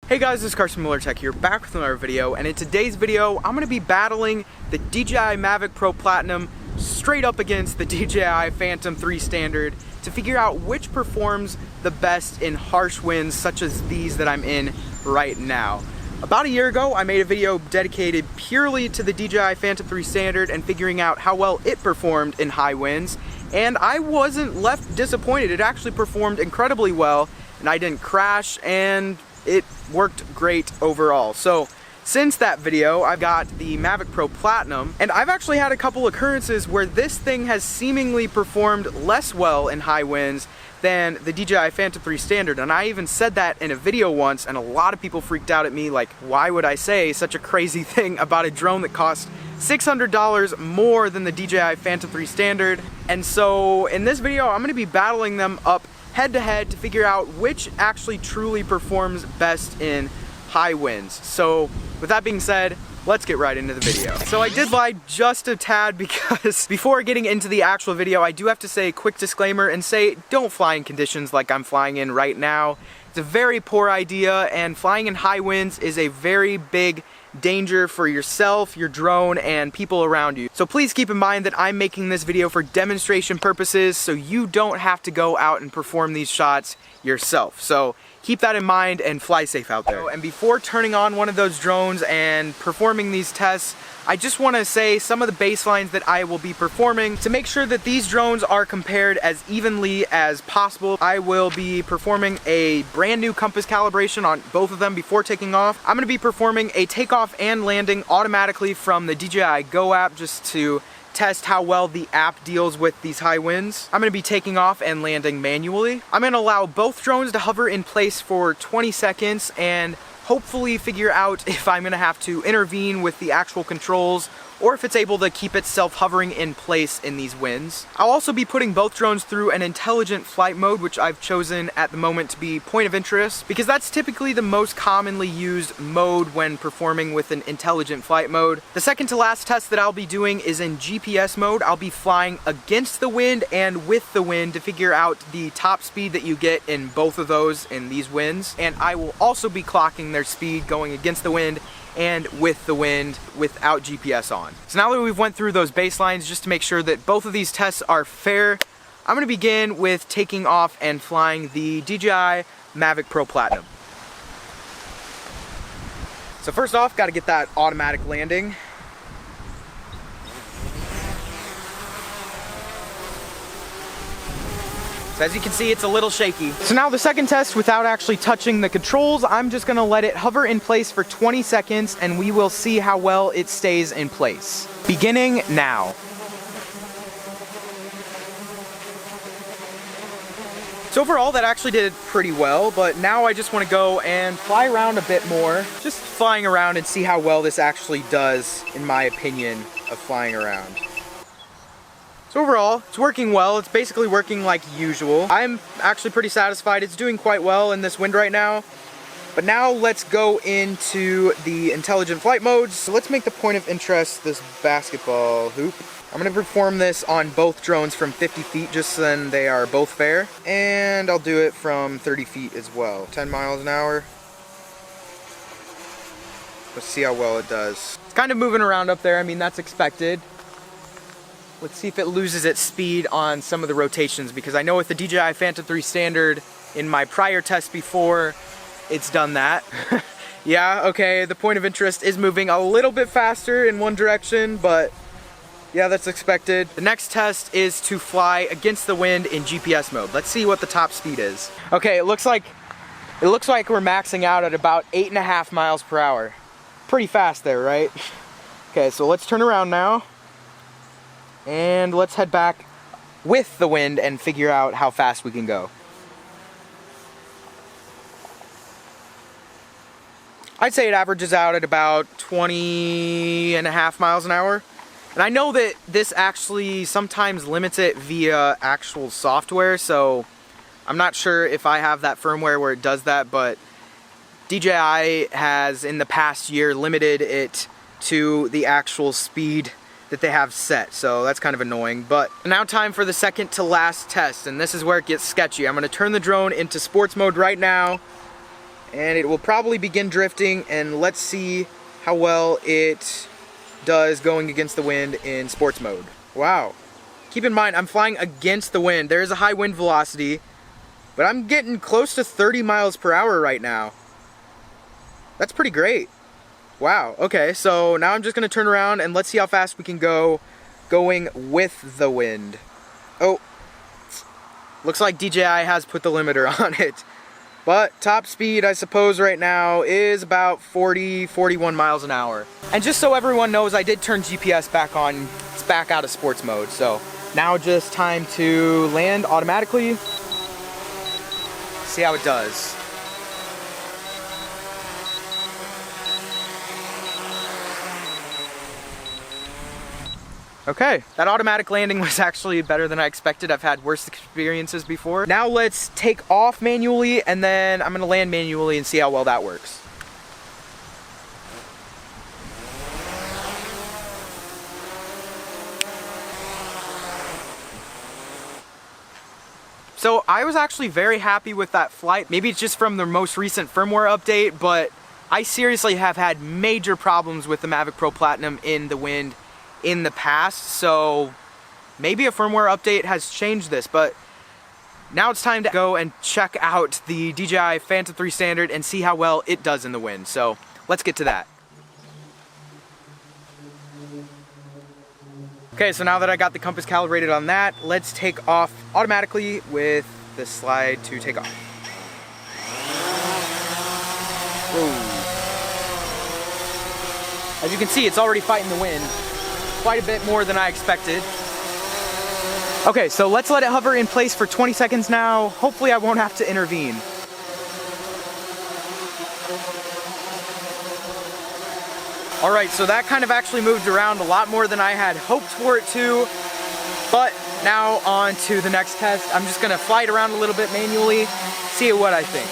Hey guys, this is Carson Miller Tech here, back with another video, and in today's video, I'm going to be battling the DJI Mavic Pro Platinum straight up against the DJI Phantom 3 standard to figure out which performs the best in harsh winds such as these that I'm in right now. About a year ago, I made a video dedicated purely to the DJI Phantom 3 standard and figuring out how well it performed in high winds, and I wasn't left disappointed. It actually performed incredibly well, and I didn't crash, and it worked great overall. So since that video, I've got the Mavic Pro Platinum, and I've actually had a couple occurrences where this thing has seemingly performed less well in high winds than the DJI Phantom 3 standard. And I even said that in a video once, and a lot of people freaked out at me, like, why would I say such a crazy thing about a drone that costs $600 more than the DJI Phantom 3 standard? And so in this video, I'm gonna be battling them up head to head to figure out which actually truly performs best in high winds. So with that being said, let's get right into the video. So I did lie just a tad because before getting into the actual video, I do have to say a quick disclaimer and say don't fly in conditions like I'm flying in right now. It's a very poor idea, and flying in high winds is a very big danger for yourself, your drone, and people around you. So please keep in mind that I'm making this video for demonstration purposes, so you don't have to go out and perform these shots yourself. So keep that in mind and fly safe out there. And before turning on one of those drones and performing these tests, I just want to say some of the baselines that I will be performing to make sure that these drones are compared as evenly as possible. I will be performing a brand new compass calibration on both of them before taking off. I'm going to be performing a takeoff and landing automatically from the DJI Go app just to test how well the app deals with these high winds. I'm going to be taking off and landing manually. I'm going to allow both drones to hover in place for 20 seconds and hopefully figure out if I'm going to have to intervene with the actual controls or if it's able to keep itself hovering in place in these winds. I'll also be putting both drones through an intelligent flight mode, which I've chosen at the moment to be point of interest, because that's typically the most commonly used mode when performing with an intelligent flight mode. The second to last test that I'll be doing is in GPS mode. I'll be flying against the wind and with the wind to figure out the top speed that you get in both of those in these winds, and I will also be clocking their speed going against the wind and with the wind without GPS on. So now that we've went through those baselines, just to make sure that both of these tests are fair, I'm going to begin with taking off and flying the DJI Mavic Pro Platinum. So first off, got to get that automatic landing. So as you can see, it's a little shaky. So now the second test, without actually touching the controls, I'm just gonna let it hover in place for 20 seconds and we will see how well it stays in place. Beginning now. So overall, that actually did pretty well, but now I just wanna go and fly around a bit more. Just flying around and see how well this actually does, in my opinion, of flying around. So overall, it's working well. It's basically working like usual. I'm actually pretty satisfied. It's doing quite well in this wind right now. But now let's go into the intelligent flight modes. So let's make the point of interest this basketball hoop. I'm gonna perform this on both drones from 50 feet just so then they are both fair. And I'll do it from 30 feet as well. 10 miles an hour. Let's see how well it does. It's kind of moving around up there. I mean, that's expected. Let's see if it loses its speed on some of the rotations, because I know with the DJI Phantom 3 standard, in my prior test before, it's done that. Yeah, okay, the point of interest is moving a little bit faster in one direction, but yeah, that's expected. The next test is to fly against the wind in GPS mode. Let's see what the top speed is. Okay, it looks like we're maxing out at about 8.5 miles per hour. Pretty fast there, right? Okay, so let's turn around now. And let's head back with the wind and figure out how fast we can go. I'd say it averages out at about 20.5 miles an hour. And I know that this actually sometimes limits it via actual software, so I'm not sure if I have that firmware where it does that, but DJI has in the past year limited it to the actual speed that they have set, so that's kind of annoying. But now time for the second to last test, and this is where it gets sketchy. I'm going to turn the drone into sports mode right now, and it will probably begin drifting, and let's see how well it does going against the wind in sports mode. Wow. Keep in mind, I'm flying against the wind. There is a high wind velocity, but I'm getting close to 30 miles per hour right now. That's pretty great. Wow, okay, so now I'm just gonna turn around and let's see how fast we can go going with the wind. Oh, looks like DJI has put the limiter on it. But top speed, I suppose, right now is about 40, 41 miles an hour. And just so everyone knows, I did turn GPS back on. It's back out of sports mode. So now just time to land automatically. See how it does. Okay, that automatic landing was actually better than I expected. I've had worse experiences before. Now let's take off manually, and then I'm gonna land manually and see how well that works. So I was actually very happy with that flight. Maybe it's just from the most recent firmware update, but I seriously have had major problems with the Mavic Pro Platinum in the wind in the past, so maybe a firmware update has changed this, but now it's time to go and check out the DJI Phantom 3 Standard and see how well it does in the wind. So let's get to that. Okay, so now that I got the compass calibrated on that, let's take off automatically with the slide to take off. Whoa. As you can see, it's already fighting the wind. Quite a bit more than I expected. Okay, so let's let it hover in place for 20 seconds now. Hopefully I won't have to intervene. All right, so that kind of actually moved around a lot more than I had hoped for it to. But now on to the next test. I'm just gonna fly it around a little bit manually, see what I think.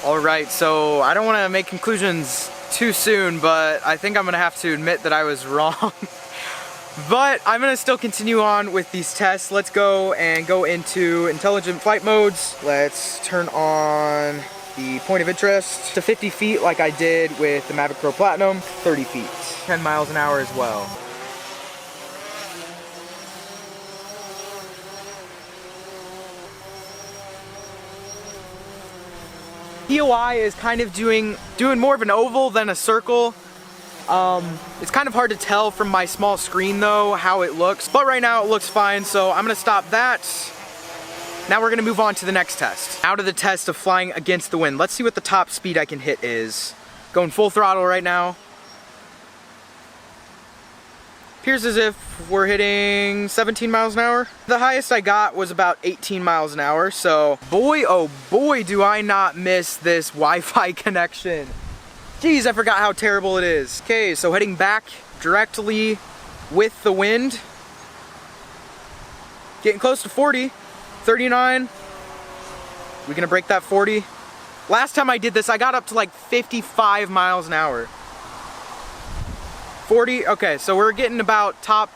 Alright, so I don't want to make conclusions too soon, but I think I'm going to have to admit that I was wrong. But I'm going to still continue on with these tests. Let's go and go into intelligent flight modes. Let's turn on the point of interest to 50 feet like I did with the Mavic Pro Platinum, 30 feet, 10 miles an hour as well. POI is kind of doing more of an oval than a circle. It's kind of hard to tell from my small screen though how it looks, but right now it looks fine, so I'm gonna stop that. Now we're gonna move on to the next test. Out of the test of flying against the wind. Let's see what the top speed I can hit is. Going full throttle right now. Appears as if we're hitting 17 miles an hour. The highest I got was about 18 miles an hour, so boy, oh boy, do I not miss this Wi-Fi connection. Jeez, I forgot how terrible it is. Okay, so heading back directly with the wind. Getting close to 40, 39. We gonna break that 40? Last time I did this, I got up to like 55 miles an hour. 40, okay, so we're getting about top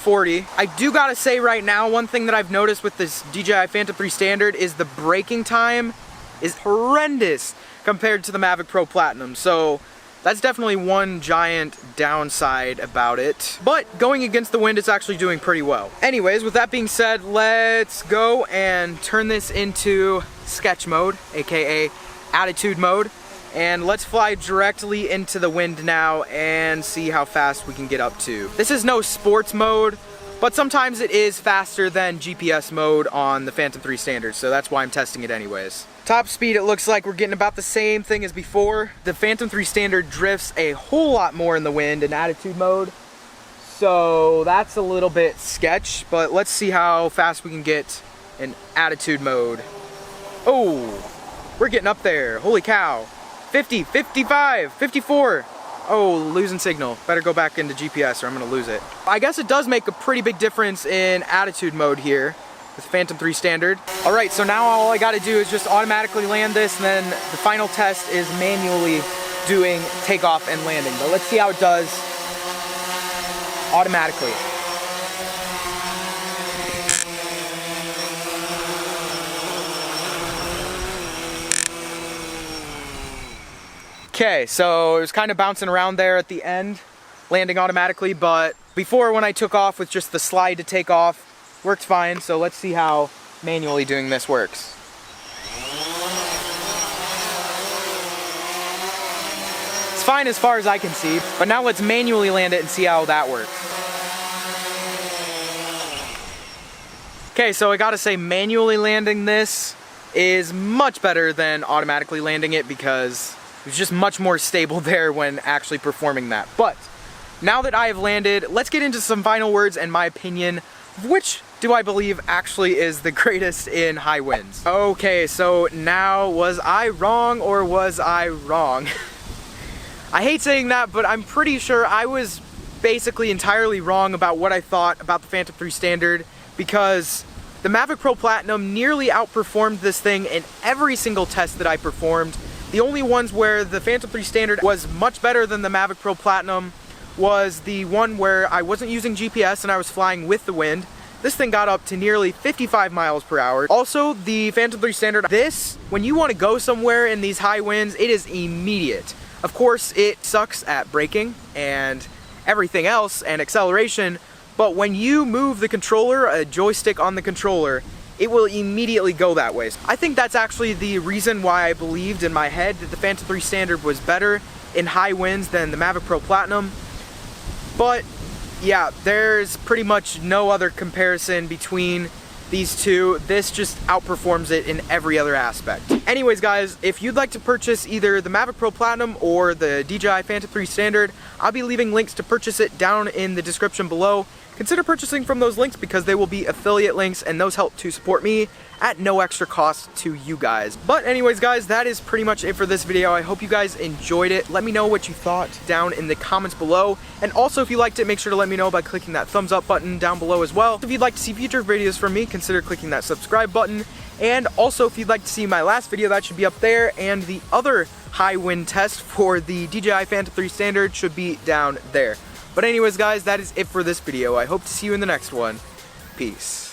40. I do gotta say right now, one thing that I've noticed with this DJI Phantom 3 Standard is the braking time is horrendous compared to the Mavic Pro Platinum. So that's definitely one giant downside about it. But going against the wind, it's actually doing pretty well. Anyways, with that being said, let's go and turn this into sketch mode, aka attitude mode. And let's fly directly into the wind now and see how fast we can get up to. This is no sports mode, but sometimes it is faster than GPS mode on the Phantom 3 Standard, so that's why I'm testing it anyways. Top speed, it looks like we're getting about the same thing as before. The Phantom 3 Standard drifts a whole lot more in the wind in attitude mode, so that's a little bit sketch, but let's see how fast we can get in attitude mode. Oh, we're getting up there, holy cow. 50, 55, 54. Oh, losing signal. Better go back into GPS or I'm gonna lose it. I guess it does make a pretty big difference in attitude mode here with Phantom 3 Standard. All right, so now all I gotta do is just automatically land this, and then the final test is manually doing takeoff and landing. But let's see how it does automatically. Okay, so it was kind of bouncing around there at the end, landing automatically, but before when I took off with just the slide to take off, worked fine. So let's see how manually doing this works. It's fine as far as I can see, but now let's manually land it and see how that works. Okay, so I gotta say manually landing this is much better than automatically landing it because it's just much more stable there when actually performing that. But now that I have landed, let's get into some final words and my opinion of which do I believe actually is the greatest in high winds. Okay, so now was I wrong or was I wrong? I hate saying that, but I'm pretty sure I was basically entirely wrong about what I thought about the Phantom 3 Standard, because the Mavic Pro Platinum nearly outperformed this thing in every single test that I performed. The only ones where the Phantom 3 Standard was much better than the Mavic Pro Platinum was the one where I wasn't using GPS and I was flying with the wind. This thing got up to nearly 55 miles per hour. Also, the Phantom 3 Standard, when you want to go somewhere in these high winds, it is immediate. Of course, it sucks at braking and everything else and acceleration, but when you move the controller, a joystick on the controller, it will immediately go that way. I think that's actually the reason why I believed in my head that the Phantom 3 Standard was better in high winds than the Mavic Pro Platinum. But yeah, there's pretty much no other comparison between these two. This just outperforms it in every other aspect. Anyways guys, if you'd like to purchase either the Mavic Pro Platinum or the DJI Phantom 3 Standard, I'll be leaving links to purchase it down in the description below. Consider purchasing from those links because they will be affiliate links and those help to support me at no extra cost to you guys. But anyways guys, that is pretty much it for this video. I hope you guys enjoyed it. Let me know what you thought down in the comments below. And also if you liked it, make sure to let me know by clicking that thumbs up button down below as well. If you'd like to see future videos from me, consider clicking that subscribe button. And also if you'd like to see my last video, that should be up there. And the other high wind test for the DJI Phantom 3 Standard should be down there. But anyways guys, that is it for this video. I hope to see you in the next one. Peace.